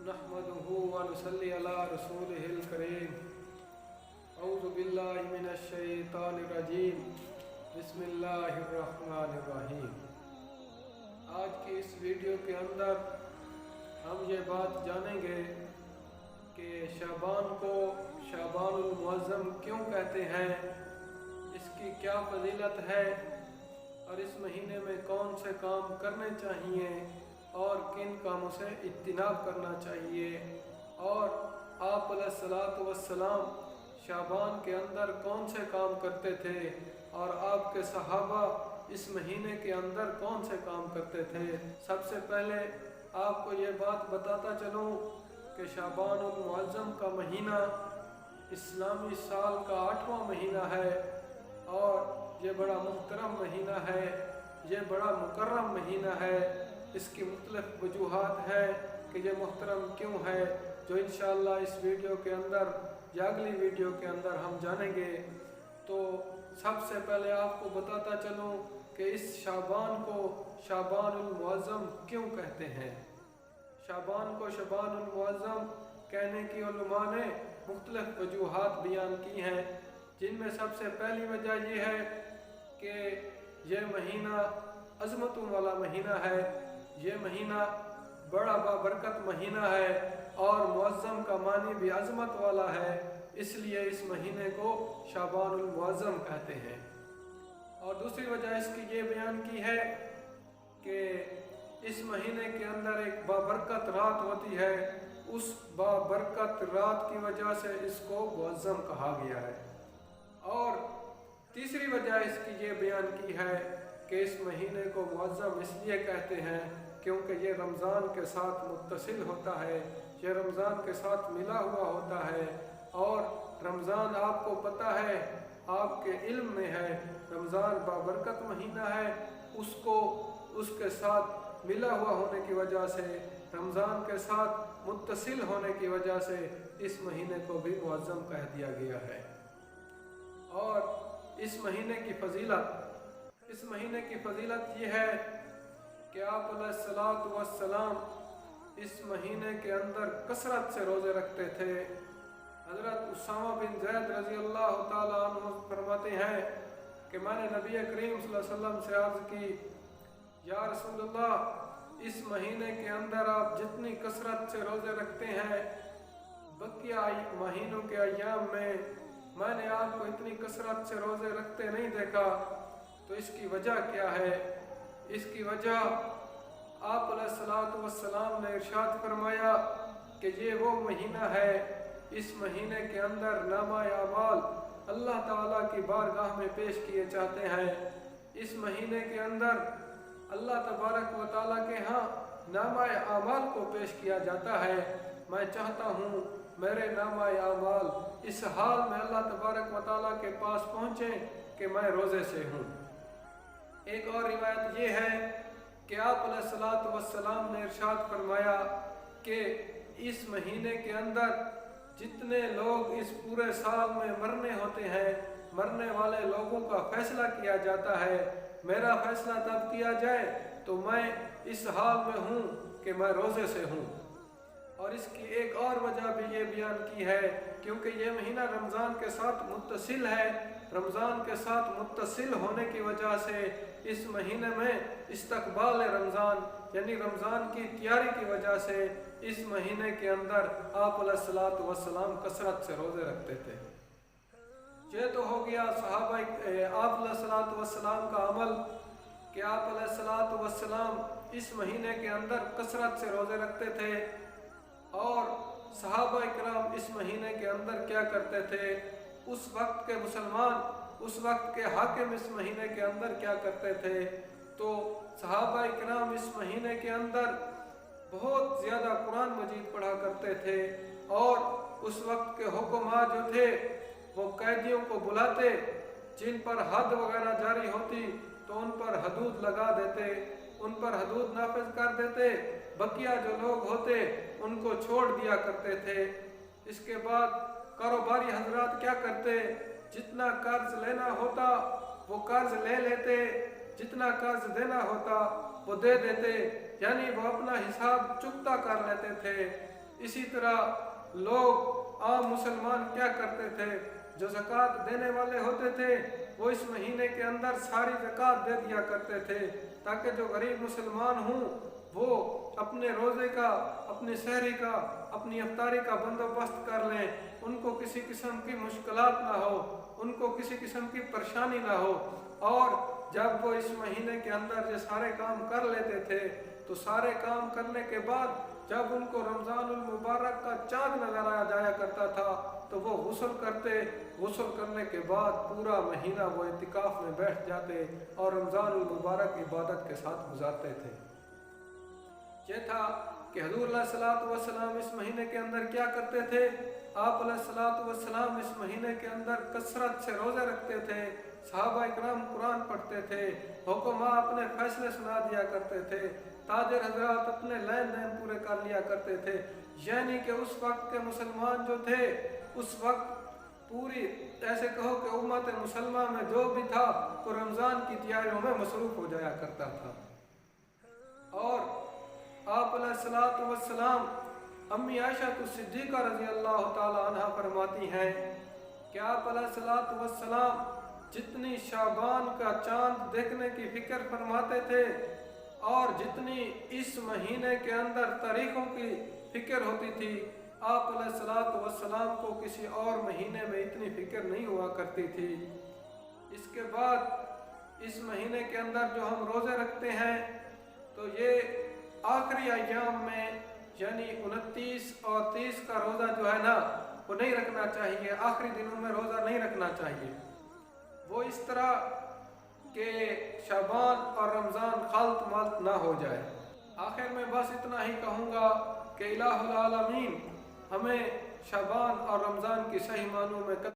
नहमदुहु व नुसल्ली अला रसूलिहिल करीम। औज़ु बिल्लाहि मिनश शैतानिर रजीम। बिस्मिल्लाहिर्रहमानिर्रहीम। आज की इस वीडियो के अंदर हम ये बात जानेंगे कि शाबान को शाबानुल मुअज़्ज़म क्यों कहते हैं, इसकी क्या फजीलत है और इस महीने में कौन से काम करने चाहिए और किन कामों से इज्तिनाब करना चाहिए, और आप अलैहिस्सलातु वस्सलाम शाबान के अंदर कौन से काम करते थे और आपके सहाबा इस महीने के अंदर कौन से काम करते थे। सबसे पहले आपको ये बात बताता चलूँ कि शाबानुल मुअज़्ज़म का महीना इस्लामी साल का 8वां महीना है और ये बड़ा मुहतरम महीना है, ये बड़ा मुकर्रम महीना है। इसकी मुख्तलिफ वजूहात है कि ये मुहतरम क्यों है, जो इंशाअल्लाह इस वीडियो के अंदर या अगली वीडियो के अंदर हम जानेंगे। तो सबसे पहले आपको बताता चलूँ कि इस शाबान को शाबानुल मुअज़्ज़म क्यों कहते हैं। शाबान को शाबानुल मुअज़्ज़म कहने की उलमा ने मुख्तलिफ वजूहात बयान की हैं, जिनमें सबसे पहली वजह यह है कि यह महीना अज़मतों वाला महीना है, ये महीना बड़ा बाबरकत महीना है और मुअज़्ज़म का मानी भी अज़मत वाला है, इसलिए इस महीने को शाबानुल मुअज़्ज़म कहते हैं। और दूसरी वजह इसकी ये बयान की है कि इस महीने के अंदर एक बाबरकत रात होती है, उस बाबरकत रात की वजह से इसको मुअज़्ज़म कहा गया है। और तीसरी वजह इसकी ये बयान की है कि इस महीने को मुअज़्ज़म इसलिए कहते हैं क्योंकि ये रमज़ान के साथ मुत्तसिल होता है, ये रमज़ान के साथ मिला हुआ होता है। और रमज़ान आपको पता है, आपके इल्म में है, रमज़ान बाबरकत महीना है, उसको उसके साथ मिला हुआ होने की वजह से, रमज़ान के साथ मुत्तसिल होने की वजह से इस महीने को भी मुअज़्ज़म कह दिया गया है। और इस महीने की फजीलत ये है कि आप अलैहिस्सलातु वस्सलाम इस महीने के अंदर कसरत से रोज़े रखते थे। हज़रत उसामा बिन ज़ैद रज़ी अल्लाह ताला अन्हु फरमाते हैं कि मैंने नबी करीम सल्लल्लाहु अलैहि वसल्लम से अर्ज़ की, या रसूलल्लाह, इस महीने के अंदर आप जितनी कसरत से रोज़े रखते हैं, बकिया महीनों के अय्याम में मैंने आपको इतनी कसरत से रोज़े रखते नहीं देखा। तो इसकी वजह क्या है? इसकी वजह आप अलैहिस्सलातु वस्सलाम ने इरशाद फरमाया कि ये वो महीना है, इस महीने के अंदर नामाए अमाल अल्लाह ताला की बारगाह में पेश किए जाते हैं। इस महीने के अंदर अल्लाह तबारक व तआला के यहाँ नामाए अमाल को पेश किया जाता है। मैं चाहता हूँ मेरे नामाए अमाल इस हाल में अल्लाह तबारक व तआला के पास पहुँचे कि मैं रोज़े से हूँ। एक और रिवायत ये है कि आप अलैहिस्सलातु वस्सलाम ने इरशाद फरमाया कि इस महीने के अंदर जितने लोग इस पूरे साल में मरने होते हैं, मरने वाले लोगों का फैसला किया जाता है। मेरा फैसला तब किया जाए तो मैं इस हाल में हूँ कि मैं रोज़े से हूँ। और इसकी एक और वजह भी ये बयान की है क्योंकि ये महीना रमज़ान के साथ मुत्तसिल है। रमज़ान के साथ मुत्तसिल होने की वजह से इस महीने में इस्तक़बाल रमज़ान यानी रमज़ान की तैयारी की वजह से इस महीने के अंदर आप अलैहिस्सलातु वस्सलाम कसरत से रोज़े रखते थे। ये तो हो गया सहाबा आप अलैहिस्सलातु वस्सलाम का अमल कि आप अलैहिस्सलातु वस्सलाम इस महीने के अंदर कसरत से रोज़े रखते थे। और सहाबा इकराम इस महीने के अंदर क्या करते थे, उस वक्त के मुसलमान, उस वक्त के हाकिम इस महीने के अंदर क्या करते थे। तो सहाबा इकराम इस महीने के अंदर बहुत ज़्यादा कुरान मजीद पढ़ा करते थे और उस वक्त के हुक्मा जो थे वो कैदियों को बुलाते, जिन पर हद वगैरह जारी होती तो उन पर हदूद लगा देते, उन पर हदूद नाफिज कर देते, बकिया जो लोग होते उनको छोड़ दिया करते थे। इसके बाद कारोबारी हजरात क्या करते, जितना कर्ज लेना होता वो कर्ज ले लेते, जितना कर्ज देना होता वो दे देते, यानी वो अपना हिसाब चुकता कर लेते थे। इसी तरह लोग आम मुसलमान क्या करते थे, जो ज़कात देने वाले होते थे वो इस महीने के अंदर सारी ज़कात दे दिया करते थे, ताकि जो गरीब मुसलमान हों वो अपने रोज़े का, अपनी सहरी का, अपनी इफ्तारी का बंदोबस्त कर लें, उनको किसी किस्म की मुश्किलात ना हो, उनको किसी किस्म की परेशानी ना हो। और जब वो इस महीने के अंदर ये सारे काम कर लेते थे तो सारे काम करने के बाद जब उनको रमज़ानुल मुबारक का चाँद नज़र आ जाया करता था तो वो गुस्ल करते, गुस्ल करने के बाद पूरा महीना वो इतिकाफ़ में बैठ जाते और रमज़ानुल मुबारक इबादत के साथ गुजारते थे। ये था कि हुज़ूर अलैहिस्सलातु वस्सलाम इस महीने के अंदर क्या करते थे। आप अलैहिस्सलातु वस्सलाम इस महीने के अंदर कसरत से रोज़े रखते थे, सहाबा इकराम कुरान पढ़ते थे, हुक्मा अपने फैसले सुना दिया करते थे, ताजर हजरात अपने लेन देन पूरे कर लिया करते थे। यानी कि उस वक्त के मुसलमान जो थे उस वक्त पूरी ऐसे कहो कि उम्मत मुसलमा में जो भी था तो रमज़ान की तैयारियों में मसरूफ़ हो जाया करता था। और आप अलैहिस्सलातु वस्सलाम अम्मी आयशा सिद्दीक़ा रज़ी अल्लाह ताला अन्हा फरमाती हैं कि आप अलैहिस्सलातु वस्सलाम जितनी शाबान का चांद देखने की फ़िक्र फरमाते थे और जितनी इस महीने के अंदर तारीखों की फ़िक्र होती थी, आप अलैहिस्सलातु वस्सलाम को किसी और महीने में इतनी फ़िक्र नहीं हुआ करती थी। इसके बाद इस महीने के अंदर जो हम रोज़े रखते हैं तो ये आखिरी अय्याम में यानी 29 और 30 का रोज़ा जो है ना वो नहीं रखना चाहिए, आखिरी दिनों में रोज़ा नहीं रखना चाहिए। वो इस तरह के शाबान और रमज़ान खालत मालत ना हो जाए। आखिर में बस इतना ही कहूँगा कि इलाहुल आलमीन हमें शाबान और रमज़ान की सही मानों में